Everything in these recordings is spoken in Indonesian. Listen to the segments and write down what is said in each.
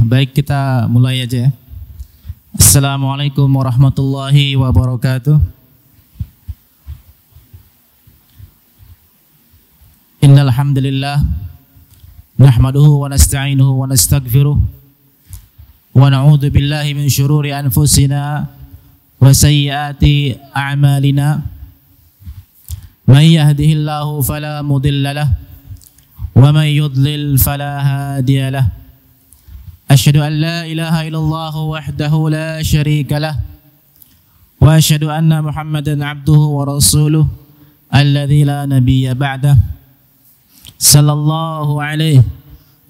Baik, kita mulai aja ya. Assalamualaikum warahmatullahi wabarakatuh. Innal hamdalillah nahmaduhu wa nasta'inuhu wa nastaghfiruh wa na'udzu billahi min shururi anfusina wa sayyiati a'malina. May yahdihillahu fala mudilla lahu wa may yudlil fala hadiya lahu. Asyhadu an la ilaha illallah wahdahu la syarika lah wa asyhadu anna Muhammadan abduhu wa rasuluh alladzi la nabiyya ba'dah. Sallallahu alaihi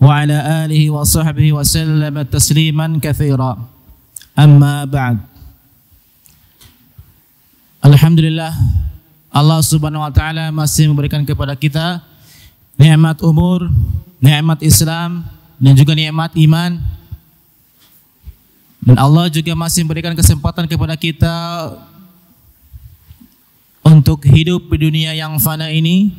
wa ala alihi wa sahbihi wa sallam tasliman katsira. Amma ba'd. Alhamdulillah, Allah Subhanahu wa taala masih memberikan kepada kita nikmat umur, nikmat Islam, dan juga nikmat iman. Dan Allah juga masih memberikan kesempatan kepada kita untuk hidup di dunia yang fana ini,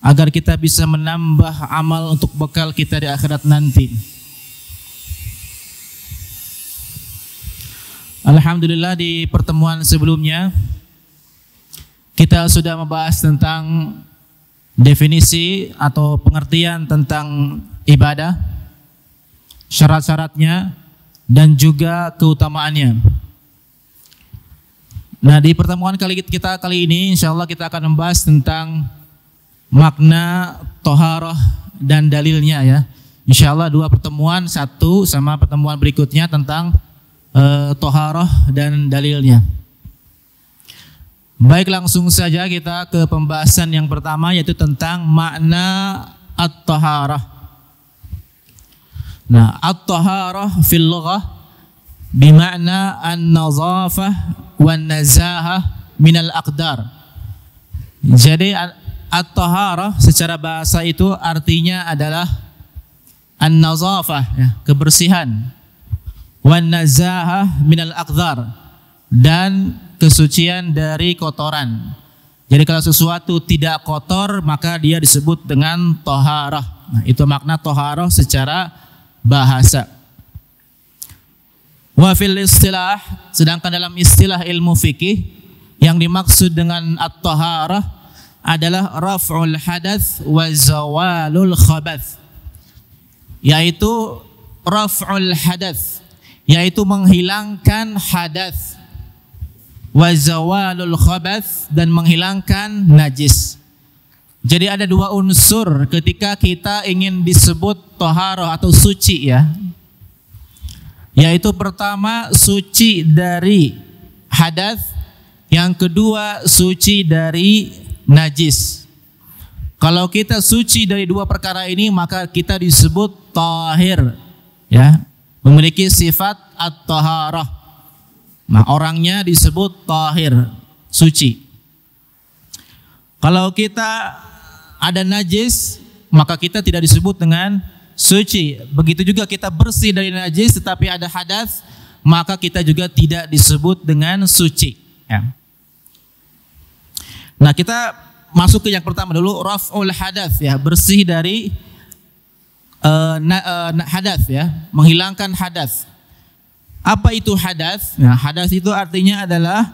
agar kita bisa menambah amal untuk bekal kita di akhirat nanti. Alhamdulillah, di pertemuan sebelumnya kita sudah membahas tentang definisi atau pengertian tentang ibadah, syarat-syaratnya, dan juga keutamaannya. Nah, di pertemuan kita kali ini insyaallah kita akan membahas tentang makna toharoh dan dalilnya ya. Insyaallah dua pertemuan, satu sama pertemuan berikutnya tentang toharoh dan dalilnya. Baik, langsung saja kita ke pembahasan yang pertama, yaitu tentang makna at-toharah. Nah, at-taharah fil lughah bima'na an-nazafah wan nazahah minal aqdar. Jadi at-taharah secara bahasa itu artinya adalah an-nazafah ya, kebersihan, wan nazahah minal aqdar, dan kesucian dari kotoran. Jadi kalau sesuatu tidak kotor maka dia disebut dengan taharah. Nah, itu makna taharah secara bahasa. Wa fil istilah, sedangkan dalam istilah ilmu fikih yang dimaksud dengan at-taharah adalah raf'ul hadath wa zawalul khabath, yaitu raf'ul hadath, yaitu menghilangkan hadath, wa zawalul khabath, dan menghilangkan najis. Jadi ada dua unsur ketika kita ingin disebut toharoh atau suci ya. Yaitu pertama suci dari hadas, yang kedua suci dari najis. Kalau kita suci dari dua perkara ini maka kita disebut tahir ya, memiliki sifat at-taharah. Nah, orangnya disebut tahir, suci. Kalau kita ada najis maka kita tidak disebut dengan suci. Begitu juga kita bersih dari najis tetapi ada hadas maka kita juga tidak disebut dengan suci ya. Nah, kita masuk ke yang pertama dulu, raf'ul hadas ya, bersih dari hadas ya, menghilangkan hadas. Apa itu hadas? Nah, hadas itu artinya adalah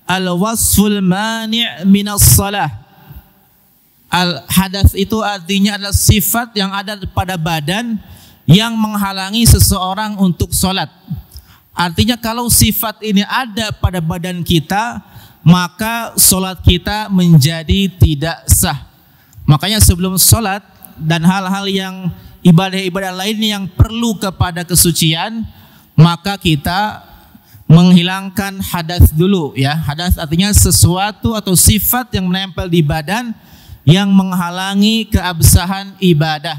al-wasful mani' minas salah. Al-hadas itu artinya adalah sifat yang ada pada badan yang menghalangi seseorang untuk sholat. Artinya kalau sifat ini ada pada badan kita, maka sholat kita menjadi tidak sah. Makanya sebelum sholat dan hal-hal yang ibadah-ibadah lain yang perlu kepada kesucian, maka kita menghilangkan hadas dulu ya. Hadas artinya sesuatu atau sifat yang menempel di badan yang menghalangi keabsahan ibadah.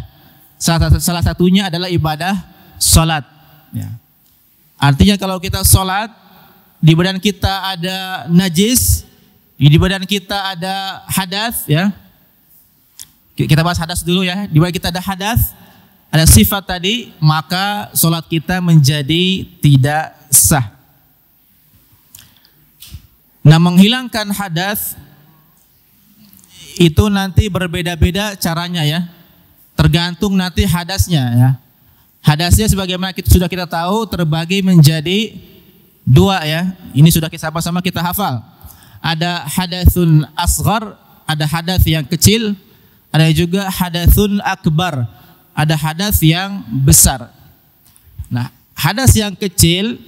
Salah satunya adalah ibadah sholat ya. Artinya kalau kita sholat, di badan kita ada najis, di badan kita ada hadas ya. Kita bahas hadas dulu ya. Di badan kita ada hadas, ada sifat tadi, maka sholat kita menjadi tidak sah. Nah, menghilangkan hadas itu nanti berbeda-beda caranya ya, tergantung nanti hadasnya ya. Hadasnya sebagaimana sudah kita tahu terbagi menjadi dua ya. Ini sudah sama-sama kita hafal. Ada hadatsun asghar, ada hadas yang kecil, ada juga hadatsun akbar, ada hadas yang besar. Nah, hadas yang kecil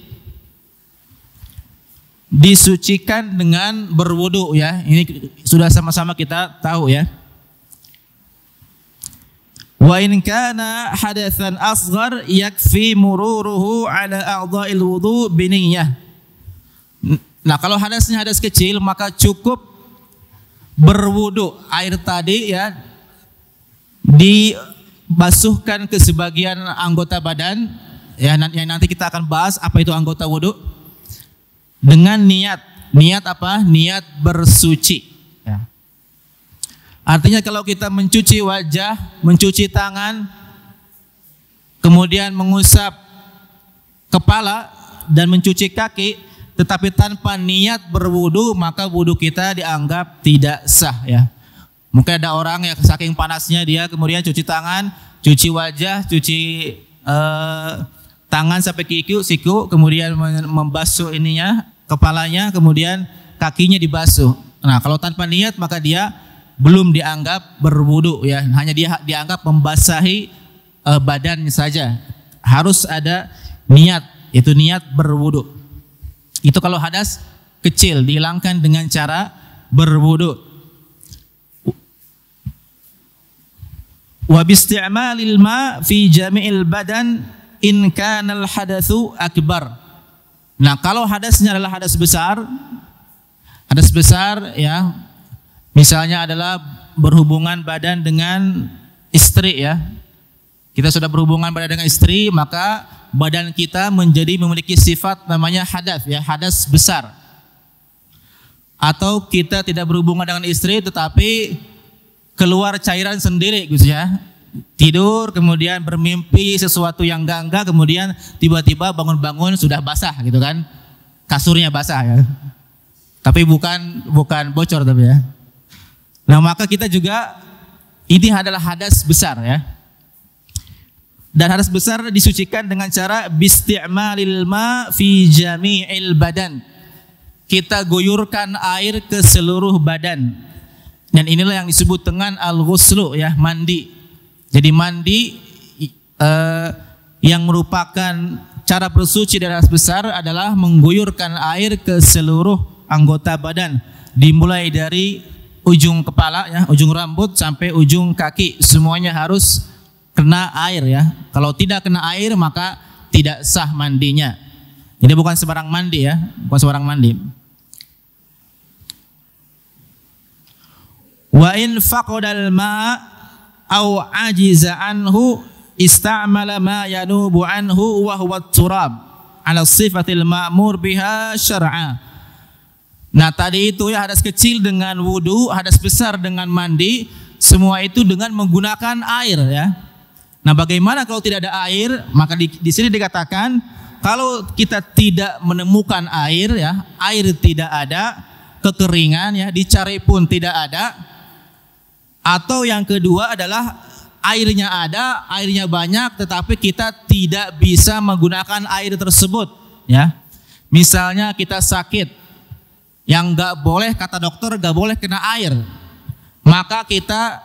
disucikan dengan berwudu ya. Ini sudah sama-sama kita tahu ya. Wa in kana hadatsan asghar yakfi mururuhu ala a'dha'il wudu biniyah. Nah, kalau hadasnya hadas kecil maka cukup berwudu, air tadi ya dibasuhkan ke sebagian anggota badan ya, yang nanti kita akan bahas apa itu anggota wudu, dengan niat apa? Niat bersuci ya. Artinya kalau kita mencuci wajah, mencuci tangan, kemudian mengusap kepala dan mencuci kaki, tetapi tanpa niat berwudu, maka wudu kita dianggap tidak sah ya. Mungkin ada orang yang saking panasnya dia kemudian cuci tangan, cuci wajah, cuci tangan sampai siku, kemudian membasuh ininya, kepalanya, kemudian kakinya dibasuh. Nah, kalau tanpa niat maka dia belum dianggap berwudu ya, hanya dia dianggap membasahi badannya saja. Harus ada niat, itu niat berwudu. Itu kalau hadas kecil dihilangkan dengan cara berwudu. Wa bisti'malil ma fi jami'il badan in kana al hadatsu akbar. Nah, kalau hadasnya adalah hadas besar ya, misalnya adalah berhubungan badan dengan istri ya. Kita sudah berhubungan badan dengan istri, maka badan kita memiliki sifat namanya hadas ya, hadas besar. Atau kita tidak berhubungan dengan istri tetapi keluar cairan sendiri gitu ya. Tidur kemudian bermimpi sesuatu yang enggak, kemudian tiba-tiba bangun-bangun sudah basah gitu kan. Kasurnya basah ya. Tapi bukan bocor tapi ya. Nah, maka kita juga ini adalah hadas besar ya. Dan hadas besar disucikan dengan cara bisti'malil ma fi jami'il badan. Kita guyurkan air ke seluruh badan. Dan inilah yang disebut dengan al-ghuslu ya, mandi. Jadi mandi yang merupakan cara bersuci dari hadas besar adalah mengguyurkan air ke seluruh anggota badan. Dimulai dari ujung kepala ya, ujung rambut sampai ujung kaki, semuanya harus kena air ya. Kalau tidak kena air maka tidak sah mandinya. Jadi bukan sembarang mandi ya, bukan sembarang mandi. Wa in faqadal ma au ajiza anhu ista'mala ma yanubu anhu wa huwa turab ala sifatil ma'mur biha syar'a. Nah, tadi itu ya hadas kecil dengan wudu, hadas besar dengan mandi, semua itu dengan menggunakan air ya. Nah, bagaimana kalau tidak ada air? Maka di sini dikatakan kalau kita tidak menemukan air ya, air tidak ada, kekeringan ya, dicari pun tidak ada. Atau yang kedua adalah airnya ada, airnya banyak, tetapi kita tidak bisa menggunakan air tersebut ya. Misalnya kita sakit, yang nggak boleh kata dokter nggak boleh kena air, maka kita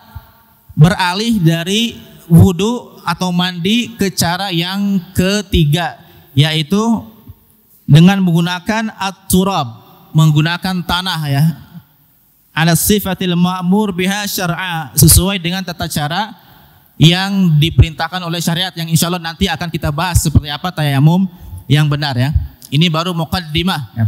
beralih dari wudu atau mandi ke cara yang ketiga, yaitu dengan menggunakan at-turab, menggunakan tanah ya, ala sifatil ma'mur biha syar'a, sesuai dengan tata cara yang diperintahkan oleh syariat, yang insya Allah nanti akan kita bahas seperti apa tayamum yang benar ya. Ini baru muqaddimah ya.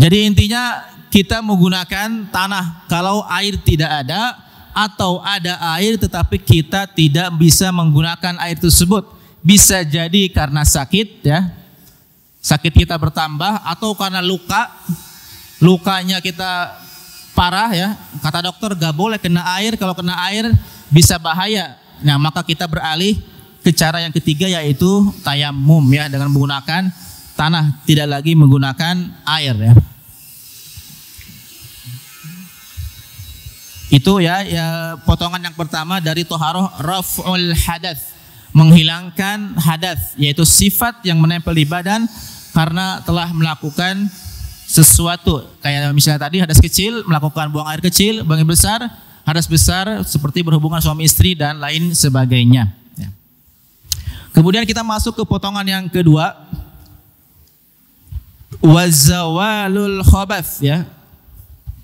Jadi intinya kita menggunakan tanah kalau air tidak ada, atau ada air tetapi kita tidak bisa menggunakan air tersebut. Bisa jadi karena sakit ya, sakit kita bertambah, atau karena lukanya kita parah ya, kata dokter gak boleh kena air, kalau kena air bisa bahaya. Nah, maka kita beralih ke cara yang ketiga, yaitu tayamum ya, dengan menggunakan tanah, tidak lagi menggunakan air ya. Itu ya potongan yang pertama dari toharoh raf'ul hadas, menghilangkan hadas, yaitu sifat yang menempel di badan karena telah melakukan sesuatu. Kayak misalnya tadi hadas kecil, melakukan buang air kecil, buang air besar, hadas besar seperti berhubungan suami istri dan lain sebagainya. Ya. Kemudian kita masuk ke potongan yang kedua, wazawalul khabath, ya.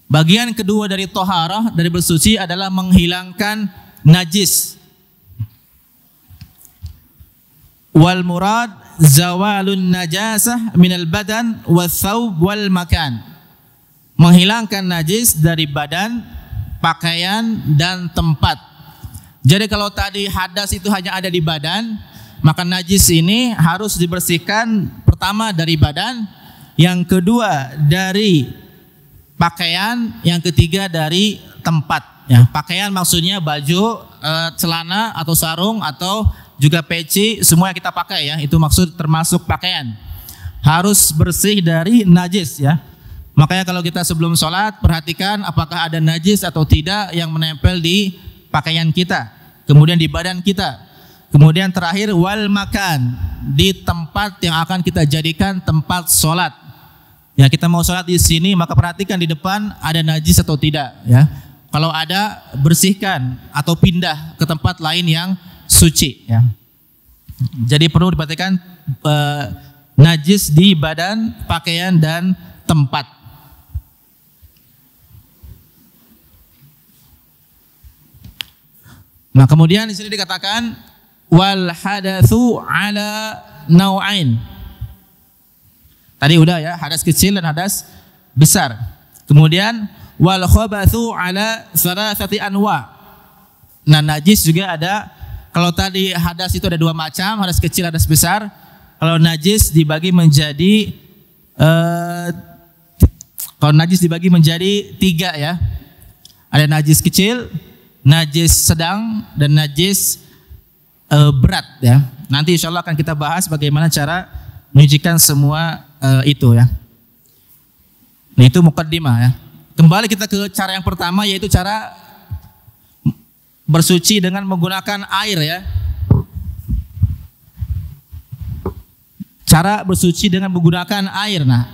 Bagian kedua dari toharah, dari bersuci adalah menghilangkan najis. Wal murad zawalun najasah minal badan wal thawb wal makan. Menghilangkan najis dari badan, pakaian dan tempat. Jadi kalau tadi hadas itu hanya ada di badan, maka najis ini harus dibersihkan pertama dari badan, yang kedua dari pakaian, yang ketiga dari tempat. Ya, pakaian maksudnya baju, celana atau sarung atau juga peci, semua yang kita pakai ya, itu maksud termasuk pakaian. Harus bersih dari najis ya. Makanya kalau kita sebelum sholat perhatikan apakah ada najis atau tidak yang menempel di pakaian kita, kemudian di badan kita. Kemudian terakhir wal makan, di tempat yang akan kita jadikan tempat sholat. Ya, kita mau sholat di sini, maka perhatikan di depan ada najis atau tidak. Ya, kalau ada bersihkan atau pindah ke tempat lain yang suci. Ya, jadi perlu diperhatikan najis di badan, pakaian dan tempat. Nah, kemudian di sini dikatakan wal hadatsu ala nau'ain. Tadi udah ya, hadas kecil dan hadas besar. Kemudian wal khabatsu ala salasati anwa. Nah, najis juga ada. Kalau tadi hadas itu ada dua macam, hadas kecil, hadas besar. Kalau najis dibagi menjadi tiga ya. Ada najis kecil, najis sedang dan najis berat ya. Nanti insya Allah akan kita bahas bagaimana cara menyucikan semua itu ya. Nah, itu mukaddimah ya. Kembali kita ke cara yang pertama, yaitu cara bersuci dengan menggunakan air ya. Cara bersuci dengan menggunakan air. Nah,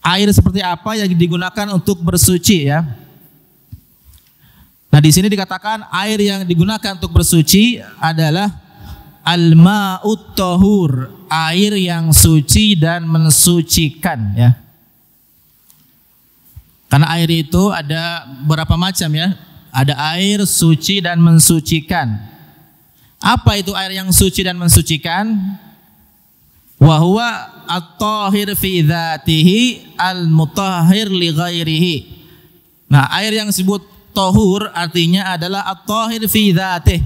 air seperti apa yang digunakan untuk bersuci ya? Nah, di sini dikatakan air yang digunakan untuk bersuci adalah al-ma'ut tahur, air yang suci dan mensucikan ya. Karena air itu ada berapa macam ya? Ada air suci dan mensucikan. Apa itu air yang suci dan mensucikan? Wa huwa at-tahir fi dzatihi al-mutahhir li ghairihi. Nah, air yang disebut tahur artinya adalah at-tahir fi dzatihi,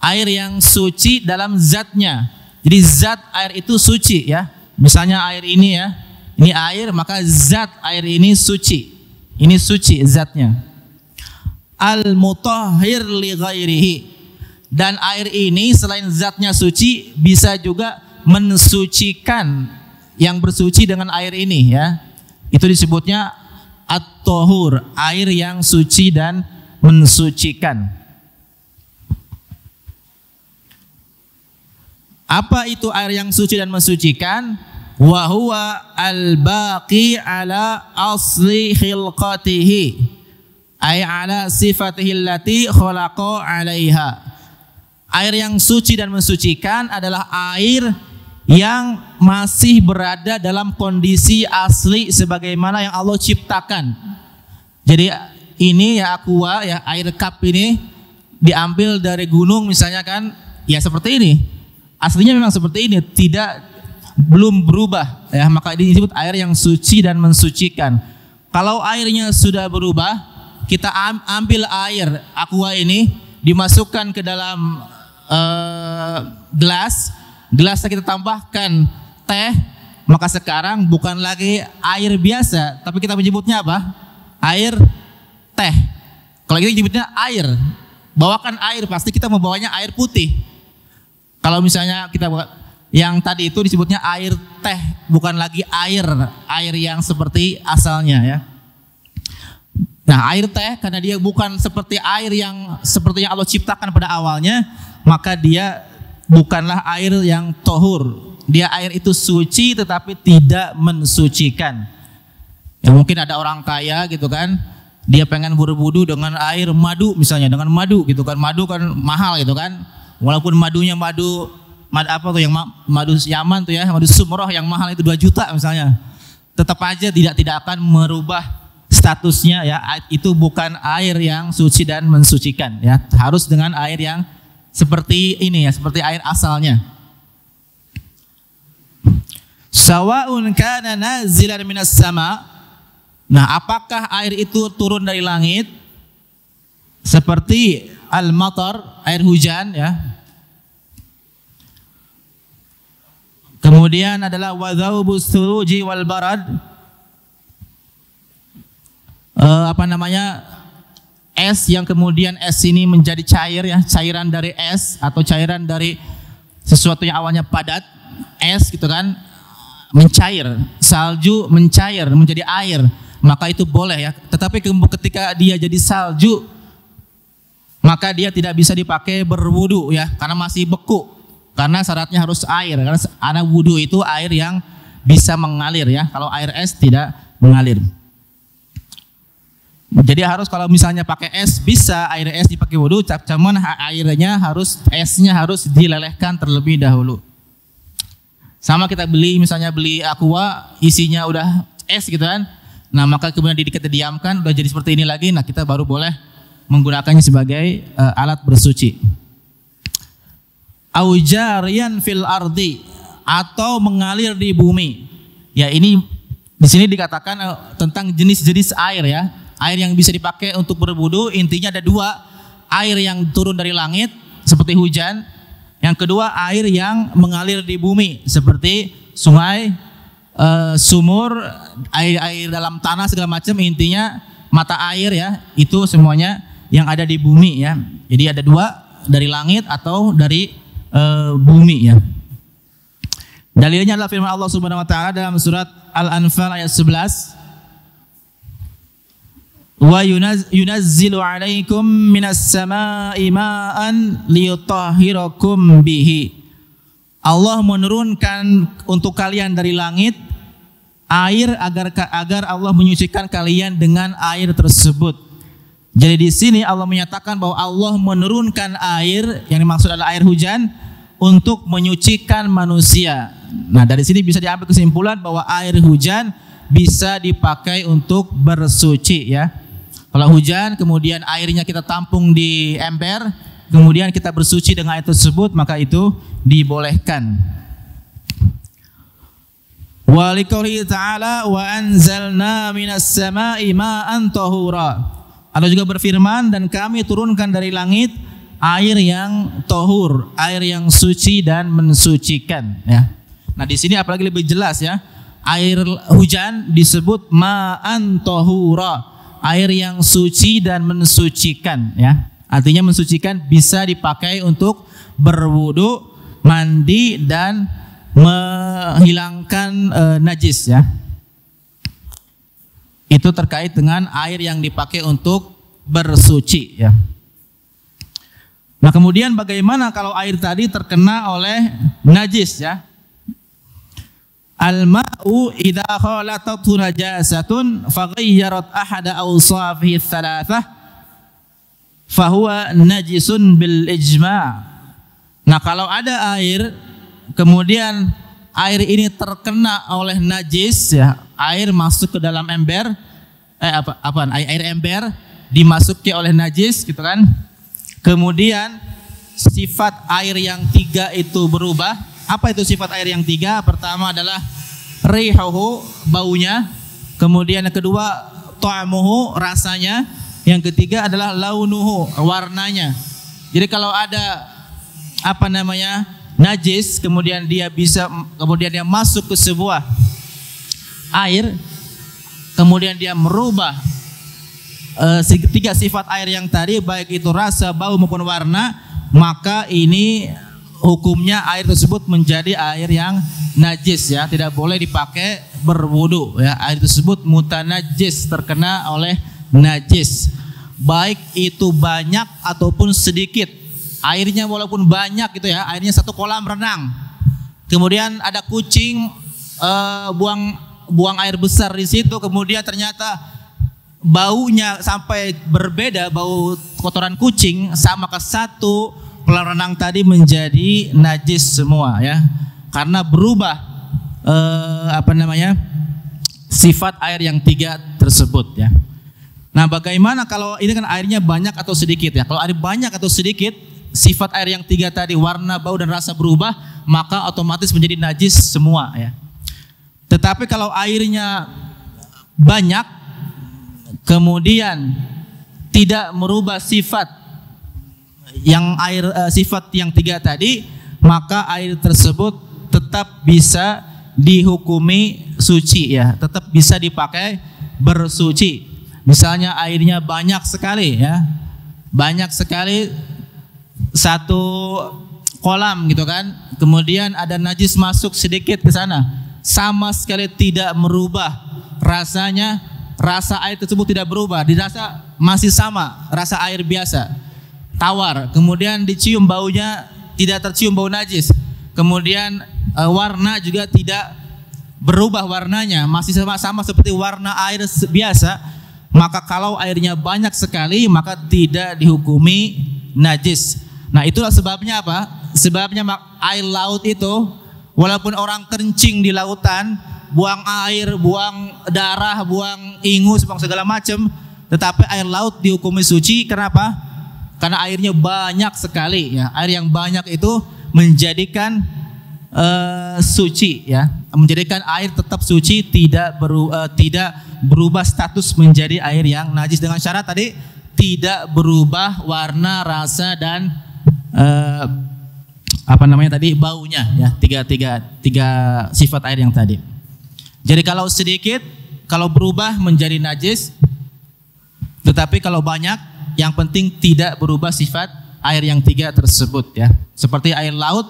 air yang suci dalam zatnya. Jadi zat air itu suci ya. Misalnya air ini ya, ini air, maka zat air ini suci. Ini suci zatnya. Al-mutahhir li ghairihi. Dan air ini selain zatnya suci, bisa juga mensucikan yang bersuci dengan air ini ya. Itu disebutnya at-tahur, air yang suci dan mensucikan. Apa itu air yang suci dan mensucikan? Wa huwa al-baqi ala asli khilqatihi, ay ala sifatihi allati khalaqa 'alaiha. Air yang suci dan mensucikan adalah air yang masih berada dalam kondisi asli sebagaimana yang Allah ciptakan. Jadi ini ya aqua ya, air cup ini diambil dari gunung misalnya kan, ya seperti ini. Aslinya memang seperti ini, belum berubah ya, maka ini disebut air yang suci dan mensucikan. Kalau airnya sudah berubah, kita ambil air aqua ini, dimasukkan ke dalam gelasnya kita tambahkan teh, maka sekarang bukan lagi air biasa, tapi kita menyebutnya apa? Air teh. Kalau kita menyebutnya air, bawakan air, pasti kita membawanya air putih. Kalau misalnya kita yang tadi itu disebutnya air teh, bukan lagi air yang seperti asalnya ya. Nah, air teh karena dia bukan seperti air yang seperti yang Allah ciptakan pada awalnya, maka dia bukanlah air yang tohur. Dia air itu suci tetapi tidak mensucikan. Ya mungkin ada orang kaya gitu kan, dia pengen berwudu dengan air madu misalnya, dengan madu gitu kan. Madu kan mahal gitu kan. Walaupun madunya madu apa tuh yang madu Yaman tuh ya, madu sumroh yang mahal itu 2 juta misalnya. Tetap aja tidak akan merubah statusnya ya. Itu bukan air yang suci dan mensucikan ya. Harus dengan air yang seperti ini ya, seperti air asalnya. Sawa'un kana nazilan minas sama. Nah, apakah air itu turun dari langit seperti al-matar, air hujan ya. Kemudian adalah wadzaubus suruji wal barad. Es yang kemudian es ini menjadi cair ya, cairan dari es atau cairan dari sesuatu yang awalnya padat, es gitu kan, mencair, salju mencair menjadi air, maka itu boleh ya. Tetapi ketika dia jadi salju, maka dia tidak bisa dipakai berwudu ya, karena masih beku. Karena syaratnya harus air, karena wudu itu air yang bisa mengalir ya. Kalau air es tidak mengalir. Jadi harus kalau misalnya pakai es bisa air es dipakai wudu, cuman esnya harus dilelehkan terlebih dahulu. Sama kita misalnya beli aqua isinya udah es gitu kan. Nah, maka kemudian kita diamkan udah jadi seperti ini lagi, nah kita baru boleh menggunakannya sebagai alat bersuci. Aujarian fil ardi, atau mengalir di bumi. Ya, ini di sini dikatakan tentang jenis-jenis air ya. Air yang bisa dipakai untuk berwudu intinya ada 2. Air yang turun dari langit seperti hujan. Yang kedua air yang mengalir di bumi seperti sungai, sumur, air dalam tanah segala macam. Intinya mata air ya, itu semuanya yang ada di bumi ya. Jadi ada 2, dari langit atau dari bumi ya. Dalilnya adalah firman Allah Subhanahu wa taala dalam surat Al-Anfal ayat 11. Wa yunazzilu 'alaikum minas sama'i ma'an liyutahhirakum bihi. Allah menurunkan untuk kalian dari langit air agar Allah menyucikan kalian dengan air tersebut. Jadi di sini Allah menyatakan bahwa Allah menurunkan air, yang dimaksud adalah air hujan, untuk menyucikan manusia. Nah, dari sini bisa diambil kesimpulan bahwa air hujan bisa dipakai untuk bersuci ya. Kalau hujan kemudian airnya kita tampung di ember, kemudian kita bersuci dengan air tersebut, maka itu dibolehkan. Wa liqoulihi ta'ala wa anzalna minas sama'i ma'an tahura. Allah juga berfirman, dan kami turunkan dari langit air yang tahur, air yang suci dan mensucikan ya. Nah, di sini apalagi lebih jelas ya. Air hujan disebut ma'an tahura, air yang suci dan mensucikan ya. Artinya mensucikan bisa dipakai untuk berwudu, mandi dan menghilangkan najis ya. Itu terkait dengan air yang dipakai untuk bersuci ya. Nah, kemudian bagaimana kalau air tadi terkena oleh najis ya? Al-ma'u idza khalatat najasatun faghayyarat ahada awsafihi tsalatsah fahuwa najisun bil ijma'. Nah, kalau ada air kemudian air ini terkena oleh najis ya, air masuk ke dalam ember air ember dimasuki oleh najis gitu kan. Kemudian sifat air yang 3 itu berubah. Apa itu sifat air yang 3? Pertama adalah rihuhu, baunya. Kemudian yang kedua ta'amuhu, rasanya. Yang ketiga adalah launuhu, warnanya. Jadi kalau ada najis kemudian dia masuk ke sebuah air, kemudian dia merubah 3 sifat air yang tadi, baik itu rasa, bau maupun warna, maka ini hukumnya air tersebut menjadi air yang najis ya, tidak boleh dipakai berwudu ya. Air tersebut mutanajis, terkena oleh najis, baik itu banyak ataupun sedikit. airnya walaupun banyak gitu ya, airnya satu kolam renang. Kemudian ada kucing buang air besar di situ, kemudian ternyata baunya sampai berbeda, bau kotoran kucing sama ke satu kolam renang tadi menjadi najis semua ya, karena berubah sifat air yang 3 tersebut ya. Nah, bagaimana kalau ini kan airnya banyak atau sedikit ya? Kalau air banyak atau sedikit, sifat air yang 3 tadi, warna, bau dan rasa berubah, maka otomatis menjadi najis semua ya. Tetapi kalau airnya banyak kemudian tidak merubah sifat sifat yang 3 tadi, maka air tersebut tetap bisa dihukumi suci ya, tetap bisa dipakai bersuci. Misalnya airnya banyak sekali ya, banyak sekali satu kolam gitu kan, kemudian ada najis masuk sedikit ke sana, sama sekali tidak merubah rasanya, rasa air tersebut tidak berubah, dirasa masih sama rasa air biasa tawar, kemudian dicium baunya tidak tercium bau najis, kemudian warna juga tidak berubah warnanya, masih sama seperti warna air biasa, maka kalau airnya banyak sekali maka tidak dihukumi najis. Nah, itulah sebabnya apa? Sebabnya air laut itu walaupun orang kencing di lautan, buang air, buang darah, buang ingus, buang segala macam, tetapi air laut dihukumi suci. Kenapa? Karena airnya banyak sekali ya. Air yang banyak itu menjadikan suci ya, menjadikan air tetap suci, tidak berubah status menjadi air yang najis, dengan syarat tadi tidak berubah warna, rasa dan baunya ya, tiga sifat air yang tadi. Jadi kalau sedikit, kalau berubah menjadi najis, tetapi kalau banyak, yang penting tidak berubah sifat air yang 3 tersebut ya. Seperti air laut,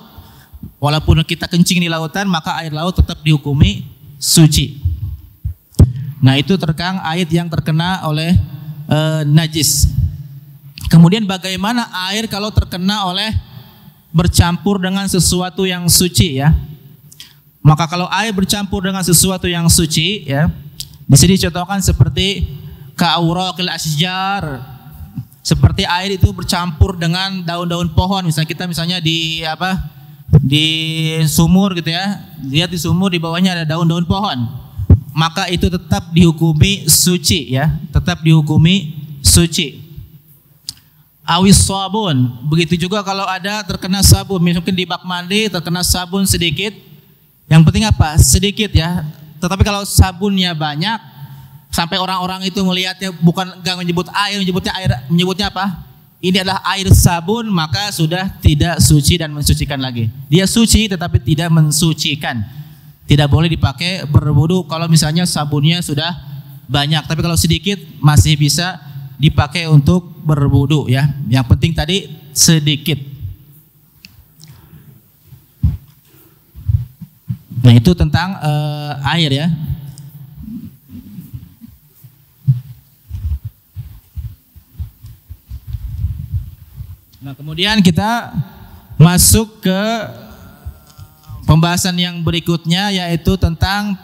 walaupun kita kencing di lautan, maka air laut tetap dihukumi suci. Nah, itu terkang ayat yang terkena oleh najis. Kemudian bagaimana air kalau terkena oleh bercampur dengan sesuatu yang suci ya? Maka kalau air bercampur dengan sesuatu yang suci ya, di sini contohkan seperti ka'awraqil asjar, seperti air itu bercampur dengan daun-daun pohon. Misalnya kita di sumur gitu ya, lihat di sumur di bawahnya ada daun-daun pohon, maka itu tetap dihukumi suci ya, tetap dihukumi suci. Awis sabun, begitu juga kalau ada terkena sabun, mungkin di bak mandi terkena sabun sedikit, yang penting apa? Sedikit ya. Tetapi kalau sabunnya banyak sampai orang-orang itu melihatnya bukan enggak menyebut air, menyebutnya apa? Ini adalah air sabun, maka sudah tidak suci dan mensucikan lagi. Dia suci tetapi tidak mensucikan. Tidak boleh dipakai berwudu kalau misalnya sabunnya sudah banyak. Tapi kalau sedikit masih bisa dipakai untuk berwudu ya. Yang penting tadi sedikit. Nah, itu tentang air ya. Nah, kemudian kita masuk ke pembahasan yang berikutnya, yaitu tentang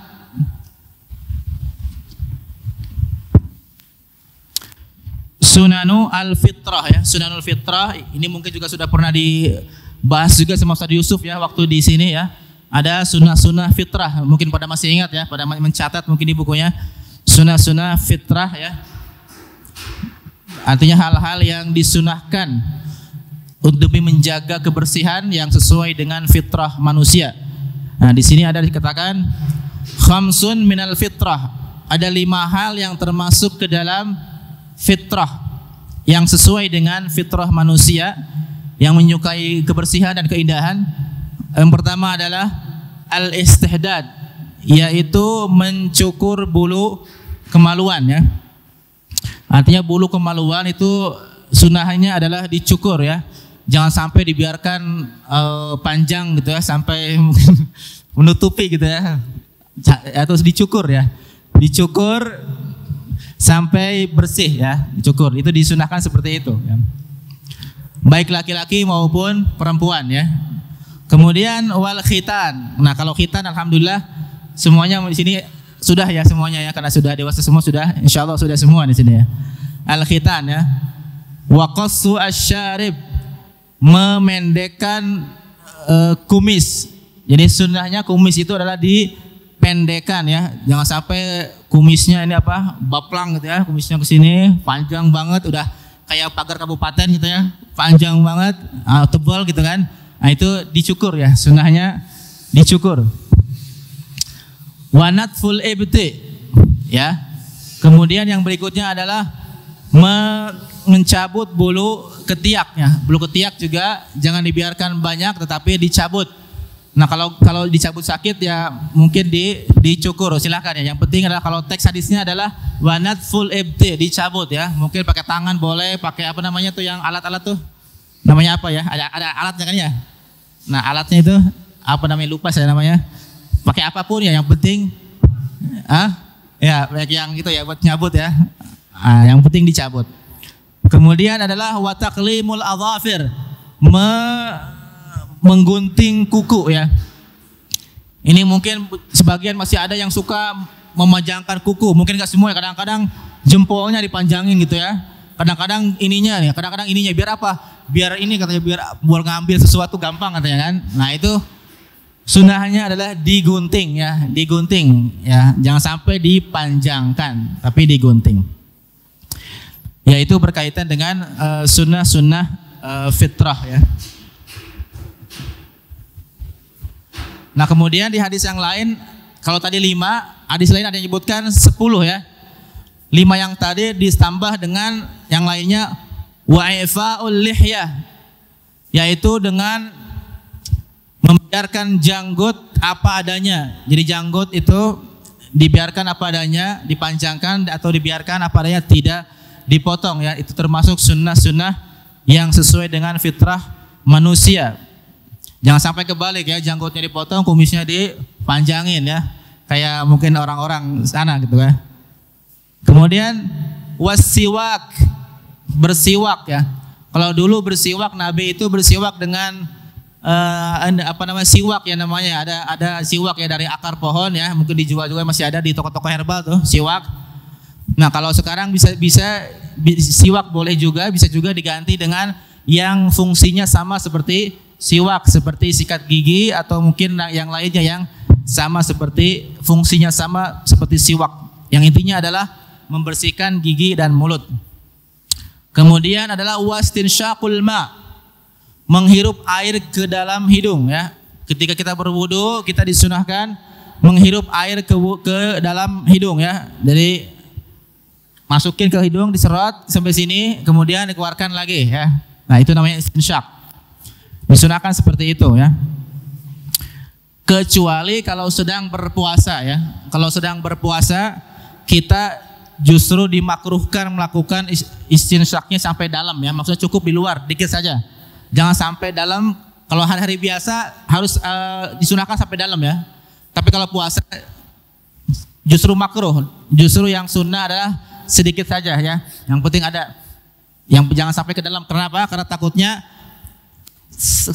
sunanu al-fitrah ya. Sunanul fitrah ini mungkin juga sudah pernah dibahas juga sama Ustaz Yusuf ya waktu di sini ya. Ada sunnah-sunnah fitrah, mungkin pada masih ingat ya, pada mencatat mungkin di bukunya. Sunnah-sunnah fitrah ya. Artinya hal-hal yang disunahkan untuk demi menjaga kebersihan yang sesuai dengan fitrah manusia. Nah, di sini ada dikatakan khamsun minal fitrah. Ada 5 hal yang termasuk ke dalam fitrah yang sesuai dengan fitrah manusia yang menyukai kebersihan dan keindahan. Yang pertama adalah al-istihdad, yaitu mencukur bulu kemaluan ya. Artinya bulu kemaluan itu sunahnya adalah dicukur ya. Jangan sampai dibiarkan panjang gitu ya, sampai menutupi gitu ya, atau dicukur ya, dicukur sampai bersih ya, dicukur. Itu disunahkan seperti itu ya. baik laki-laki maupun perempuan ya. Kemudian wal khitan. Nah, kalau khitan alhamdulillah semuanya di sini sudah ya semuanya ya, karena sudah dewasa semua sudah, insyaallah sudah semua di sini ya. Al khitan ya. Wa qassu asyarib, memendekkan kumis. Jadi sunnahnya kumis itu adalah dipendekkan ya. Jangan sampai kumisnya ini apa? Baplang gitu ya. Kumisnya ke sini panjang banget, udah kayak pagar kabupaten gitu ya. Panjang banget, tebal gitu kan. Nah, itu dicukur ya, sunnahnya dicukur. Wanatful ibti ya. Kemudian yang berikutnya adalah mencabut bulu ketiaknya. Bulu ketiak juga jangan dibiarkan banyak, tetapi dicabut. Nah, kalau dicabut sakit ya mungkin dicukur, silakan ya. Yang penting adalah kalau teks hadisnya adalah wanatful ibti, dicabut ya. Mungkin pakai tangan boleh, pakai apa namanya tuh yang alat-alat tuh. Namanya apa ya? Ada alatnya kan ya? Nah, alatnya itu apa namanya, lupa saya namanya. Pakai apapun ya, yang penting ya yang gitu ya buat nyabut ya. Yang penting dicabut. Kemudian adalah wataklimul adhafir, menggunting kuku ya. Ini mungkin sebagian masih ada yang suka memanjangkan kuku, mungkin nggak semua ya, kadang-kadang jempolnya dipanjangin gitu ya. Kadang-kadang ininya nih, kadang-kadang ininya biar apa? Biar ini katanya biar ngambil sesuatu gampang katanya kan. Nah, itu sunnahnya adalah digunting ya, digunting ya. Jangan sampai dipanjangkan, tapi digunting. Ya, itu berkaitan dengan sunnah-sunnah fitrah ya. Nah, kemudian di hadis yang lain, kalau tadi 5, hadis lain ada yang menyebutkan 10 ya. 5 yang tadi ditambah dengan yang lainnya wa'ifa'ul lihyah, yaitu dengan membiarkan janggut apa adanya. Jadi janggut itu dibiarkan apa adanya, dipanjangkan atau dibiarkan apa adanya, tidak dipotong ya. Itu termasuk sunnah-sunnah yang sesuai dengan fitrah manusia. Jangan sampai kebalik ya, janggutnya dipotong, kumisnya dipanjangin ya, kayak mungkin orang-orang sana gitu ya. Kemudian wasiwak, bersiwak ya. Kalau dulu bersiwak, Nabi itu bersiwak dengan siwak ya namanya. Ada siwak ya dari akar pohon ya, mungkin dijual juga, masih ada di toko-toko herbal tuh siwak. Nah, kalau sekarang bisa siwak boleh juga, bisa juga diganti dengan yang fungsinya sama seperti siwak, seperti sikat gigi atau mungkin yang lainnya yang sama seperti fungsinya sama seperti siwak. Yang intinya adalah membersihkan gigi dan mulut. Kemudian adalah wastinsyaqul ma, menghirup air ke dalam hidung ya. Ketika kita berwudu, kita disunahkan menghirup air ke dalam hidung ya. Jadi masukin ke hidung, diserot sampai sini, kemudian dikeluarkan lagi ya. Nah, itu namanya istinsyaq. Disunahkan seperti itu ya. Kecuali kalau sedang berpuasa ya. Kalau sedang berpuasa, kita justru dimakruhkan melakukan istinsyaqnya sampai dalam ya. Maksudnya cukup di luar dikit saja. Jangan sampai dalam. Kalau hari-hari biasa harus disunahkan sampai dalam ya. Tapi kalau puasa justru makruh. Justru yang sunnah adalah sedikit saja ya. Yang penting ada. Yang jangan sampai ke dalam. Kenapa? Karena takutnya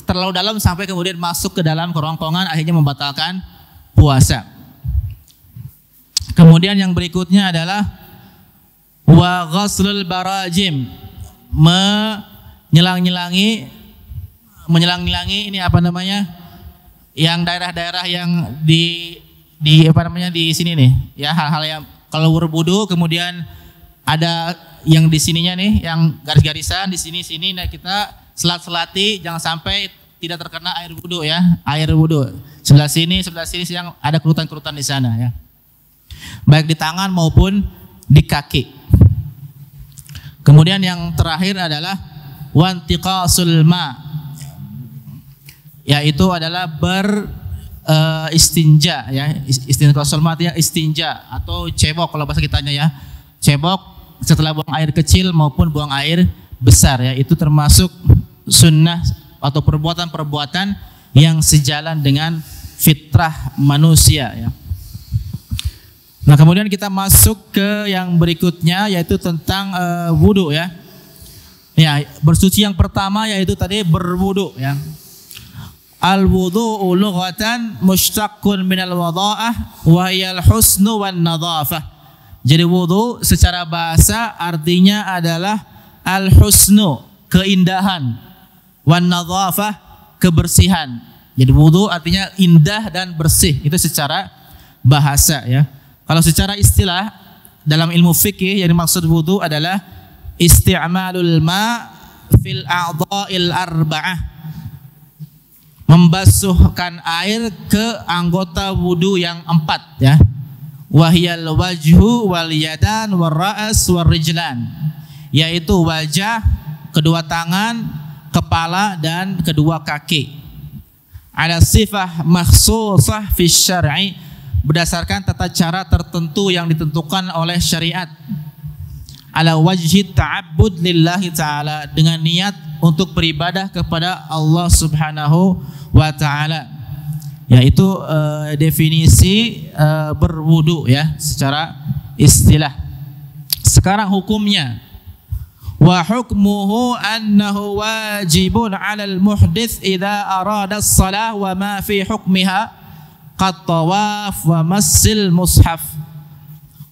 terlalu dalam sampai kemudian masuk ke dalam kerongkongan, akhirnya membatalkan puasa. Kemudian yang berikutnya adalah wa ghaslul barajim, menyelang-nyelangi ini apa namanya, yang daerah-daerah yang di apa namanya di sini nih ya, hal-hal yang kalau berwudu kemudian ada yang di sininya nih, yang garis-garisan di sini, nah kita selat-selati, jangan sampai tidak terkena air wudu ya, air wudu sebelah sini yang ada kerutan-kerutan di sana ya, baik di tangan maupun di kaki. Kemudian yang terakhir adalah wantiqasul ma, yaitu adalah istinja ya. Istinqasul ma ya istinja atau cebok kalau bahasa kitanya ya. Cebok setelah buang air kecil maupun buang air besar ya. Itu termasuk sunnah atau perbuatan-perbuatan yang sejalan dengan fitrah manusia ya. Nah, kemudian kita masuk ke yang berikutnya, yaitu tentang wudu ya. Ya, bersuci yang pertama yaitu tadi berwudu ya. Al-wudu'u lughatan mushtaqun minal wadha'ah wa hiya al-husnu wan nadhafah. Jadi wudu secara bahasa artinya adalah al-husnu, keindahan, wan nadhafah, kebersihan. Jadi wudu artinya indah dan bersih. Itu secara bahasa ya. Kalau secara istilah dalam ilmu fikih yang dimaksud wudu adalah isti'malul ma fil a'dha'il arba'ah. Membasuhkan air ke anggota wudu yang 4 ya. Wahyal wajhu wal yadan wal ra'as wal rijlan, yaitu wajah, kedua tangan, kepala dan kedua kaki. Ada sifah makhsusah fi syar'i, berdasarkan tata cara tertentu yang ditentukan oleh syariat. Ala wajhi ta'abbud lillahi ta'ala, dengan niat untuk beribadah kepada Allah Subhanahu wa ta'ala. Yaitu definisi berwudu ya secara istilah. Sekarang hukumnya. Wa hukmuhu annahu wajibun 'alal muhdits idza arada as-shalah wa ma fi hukmiha qat tawaf wa massil mushaf.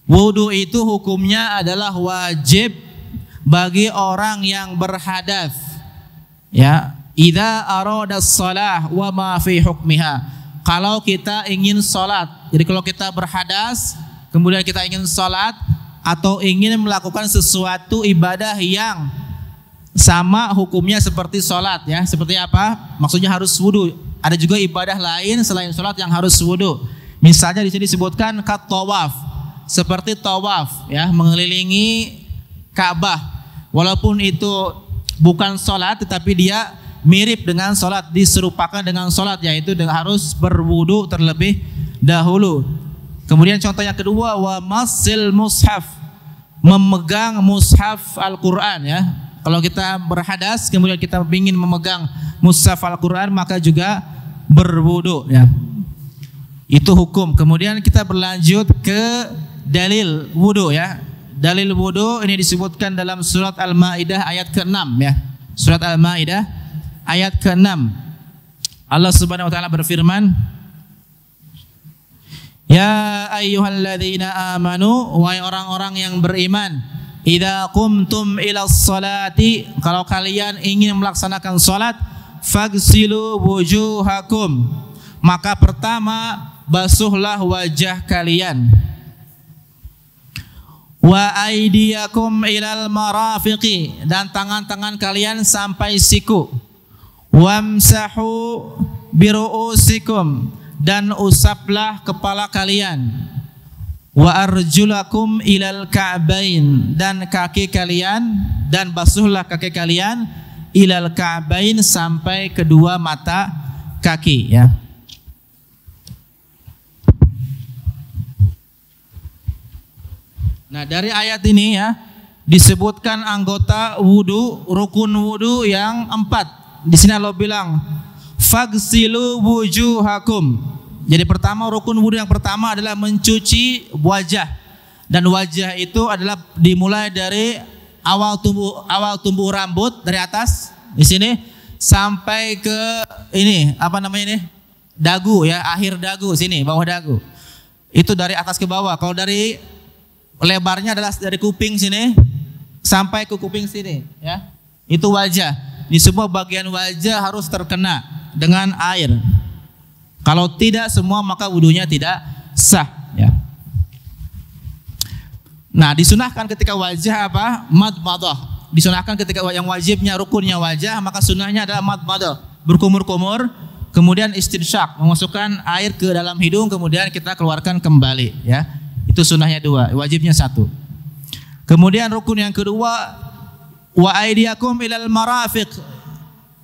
Wudu itu hukumnya adalah wajib bagi orang yang berhadas. Ya, idza arada shalah wa ma fi hukmiha. Kalau kita ingin salat. Jadi kalau kita berhadas, kemudian kita ingin salat atau ingin melakukan sesuatu ibadah yang sama hukumnya seperti salat ya. Seperti apa? Maksudnya harus wudu. Ada juga ibadah lain selain salat yang harus wudu. Misalnya di sini disebutkan kat tawaf. Seperti tawaf ya, mengelilingi Ka'bah. Walaupun itu bukan salat tetapi dia mirip dengan salat, diserupakan dengan salat, yaitu harus berwudu terlebih dahulu. Kemudian contoh yang kedua, wa massil mushaf, memegang mushaf Al-Qur'an ya. Kalau kita berhadas kemudian kita ingin memegang mushaf Al-Qur'an maka juga berwudu ya. Itu hukum. Kemudian kita berlanjut ke dalil wudu ya. Dalil wudu ini disebutkan dalam surat Al-Maidah ayat ke-6 ya. Surat Al-Maidah ayat ke-6. Allah Subhanahu wa taala berfirman, ya ayyuhalladzina amanu, wahai orang-orang yang beriman, idza qumtum ilas salati, kalau kalian ingin melaksanakan salat, fagsilu wujuhakum, maka pertama basuhlah wajah kalian. Wa aydiyakum ilal marafiqi, dan tangan-tangan kalian sampai siku. Wamsahu biru'usikum, dan usaplah kepala kalian. Wa arjulakum ilal ka'bain, dan kaki kalian, dan basuhlah kaki kalian ilal ka'bain, sampai kedua mata kaki ya. Nah, dari ayat ini ya disebutkan anggota wudu, rukun wudu yang 4. Di sini Allah bilang fagsilu wujuhakum. Jadi pertama, rukun wudu yang pertama adalah mencuci wajah. Dan wajah itu adalah dimulai dari awal tumbuh rambut dari atas di sini sampai ke ini apa namanya ini? Dagu ya, akhir dagu sini, bawah dagu. Itu dari atas ke bawah. Kalau dari lebarnya adalah dari kuping sini sampai ke kuping sini ya. Itu wajah. Di semua bagian wajah harus terkena dengan air. Kalau tidak semua maka wudunya tidak sah ya. Nah, disunahkan ketika wajah apa? Madmadah. Disunahkan ketika yang wajibnya rukunnya wajah, maka sunahnya adalah madmadah, berkumur-kumur, kemudian istinsyak, memasukkan air ke dalam hidung kemudian kita keluarkan kembali ya. Itu sunahnya 2, wajibnya 1. Kemudian rukun yang kedua, wa aydiyakum ilal marafiq,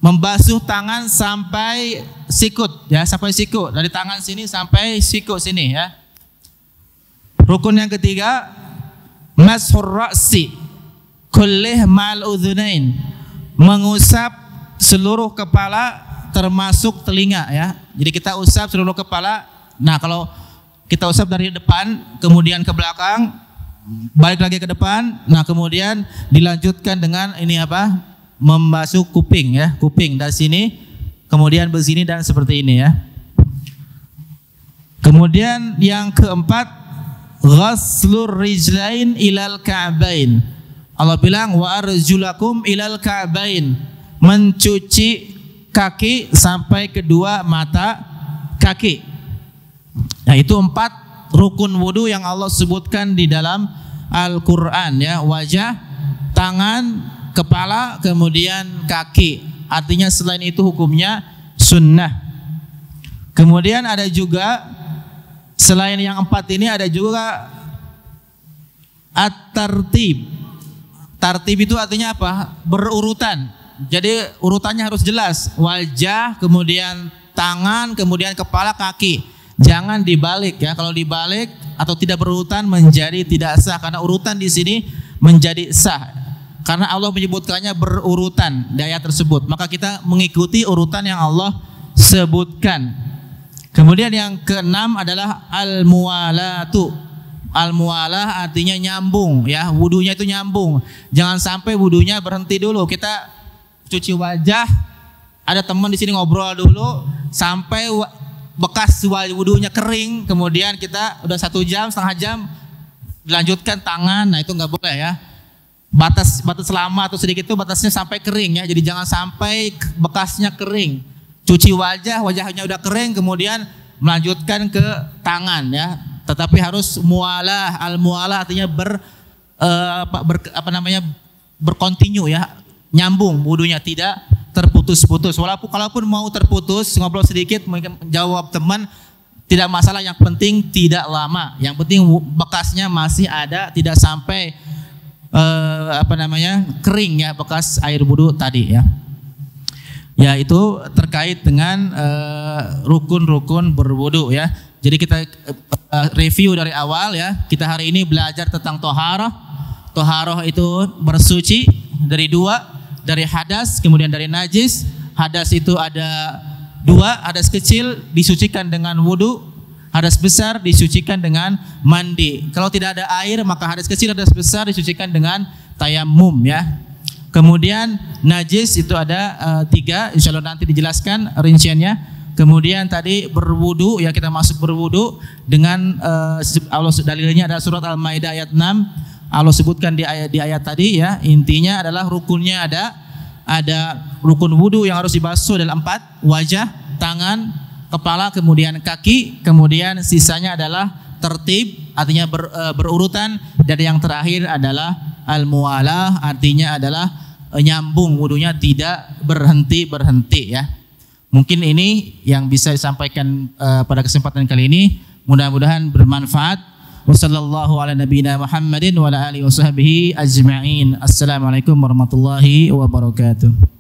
membasuh tangan sampai sikut ya, sampai siku, dari tangan sini sampai siku sini ya. Rukun yang ketiga, mashur ra'si kullih mal udhunain, mengusap seluruh kepala termasuk telinga ya. Jadi kita usap seluruh kepala. Nah, kalau kita usap dari depan, kemudian ke belakang, balik lagi ke depan. Nah, kemudian dilanjutkan dengan ini apa? membasuh kuping ya, kuping dari sini kemudian begini dan seperti ini ya. Kemudian yang keempat, ghaslur rijlain ilal ka'bain. Allah bilang wa arjulakum ilal ka'bain, mencuci kaki sampai kedua mata kaki. Nah, itu 4 rukun wudu yang Allah sebutkan di dalam Al-Qur'an ya, wajah, tangan, kepala, kemudian kaki. Artinya selain itu hukumnya sunnah. Kemudian ada juga selain yang 4 ini ada juga at-tartib. Tartib itu artinya apa? Berurutan. Jadi urutannya harus jelas. Wajah, kemudian tangan, kemudian kepala, kaki. Jangan dibalik ya. Kalau dibalik atau tidak berurutan menjadi tidak sah, karena urutan di sini menjadi sah. Karena Allah menyebutkannya berurutan di ayat tersebut. Maka kita mengikuti urutan yang Allah sebutkan. Kemudian yang keenam adalah al-muwalatu. Al-muwalah artinya nyambung ya, wudunya itu nyambung. Jangan sampai wudunya berhenti dulu. Kita cuci wajah, ada teman di sini ngobrol dulu sampai bekas wudunya kering, kemudian kita udah 1 jam, setengah jam dilanjutkan tangan. Nah, itu nggak boleh ya. Batas lama atau sedikit itu batasnya sampai kering ya. Jadi jangan sampai bekasnya kering. Cuci wajahnya udah kering, kemudian melanjutkan ke tangan ya. Tetapi harus mualah. Al-mualah artinya berkontinu ya, nyambung wudunya, tidak terputus-putus. Kalaupun mau terputus, ngobrol sedikit, menjawab teman, tidak masalah. Yang penting tidak lama. Yang penting bekasnya masih ada, tidak sampai kering ya, bekas air wudu tadi ya. Ya, itu terkait dengan rukun-rukun berwudu ya. Jadi kita review dari awal ya. Kita hari ini belajar tentang toharoh. Toharoh itu bersuci dari 2, dari hadas kemudian dari najis. Hadas itu ada 2, hadas kecil disucikan dengan wudu, hadas besar disucikan dengan mandi. Kalau tidak ada air maka hadas kecil, hadas besar disucikan dengan tayamum ya. Kemudian najis itu ada 3, insya Allah nanti dijelaskan rinciannya. Kemudian tadi berwudu ya, kita masuk berwudu dengan Allah, dalilnya ada surat Al-Maidah ayat 6. Allah sebutkan di ayat tadi ya, intinya adalah rukunnya ada rukun wudu yang harus dibasuh dalam 4, wajah, tangan, kepala, kemudian kaki. Kemudian sisanya adalah tertib, artinya berurutan. Dan yang terakhir adalah al-muwalah, artinya adalah nyambung, wudunya tidak berhenti ya. Mungkin ini yang bisa disampaikan pada kesempatan kali ini. Mudah-mudahan bermanfaat. Wassallallahu ala nabiyina Muhammadin wa ala alihi wa sahbihi ajma'in. Assalamualaikum warahmatullahi wabarakatuh.